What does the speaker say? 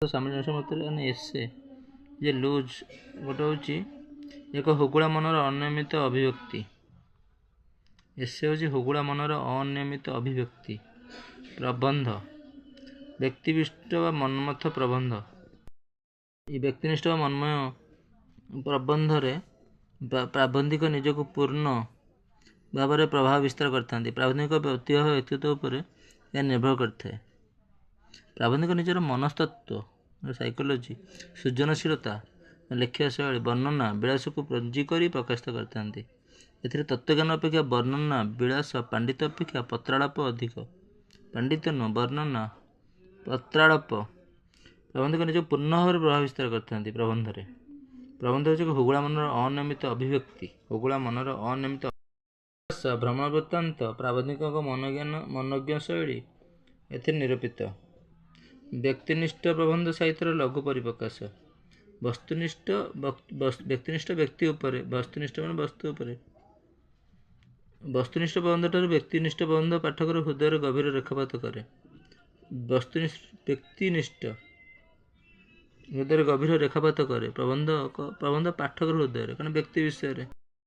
तो सामंजस्य मतरे एसे जे लुज गोटे हूँ एक हुगुड़ा मनर अनियमित अभिव्यक्ति। एसे हूँ हुगुड़ा मनर अनियमित अभिव्यक्ति। प्रबंध व्यक्तिनिष्ठ व मनमथ प्रबंध। ये व्यक्तिनिष्ठ व मनमय प्रबंध प्राबंधिक निजक पूर्ण भाव में प्रभाव विस्तार करते। प्राबंधिक व्यक्तित्व उपर यह निर्भर करता है। प्राबंधिक निजर मनस्तत्व साइकोलॉजी सृजनशीलता लेखिया शैली वर्णना विलास को पंजीकर प्रकाशित करते। एथिरे तत्वज्ञान अपेक्षा वर्णना विलास पांडित्य अपेक्षा पत्रालाप अधिक। पांडित्य न वर्णना पत्रालाप प्रबंधक निज पूर्ण भाव में प्रभाव विस्तार करते। प्रबंध हूँ हुगुड़ा मनर अनियमित अभिव्यक्ति। हुगुड़ा मनर अनियमित भ्रमण वृत्तांत प्राबंधिक मनोज्ञ शैली एथिरे निरूपित। व्यक्तिनिष्ठ प्रबंध साहित्यर लघु परिप्रकाश। वस्तुनिष्ठ व्यक्तिनिष्ठ व्यक्ति उपरे वस्तुनिष्ठ मान वस्तु उपरे। वस्तुनिष्ठ प्रबंध ठारू व्यक्तिनिष्ठ प्रबंध पाठकर हृदय गभीर रेखापात करे। व्यक्तिनिष्ठ हृदय गभीर रेखापात करे प्रबंध पाठकर हृदय कारण व्यक्ति विषय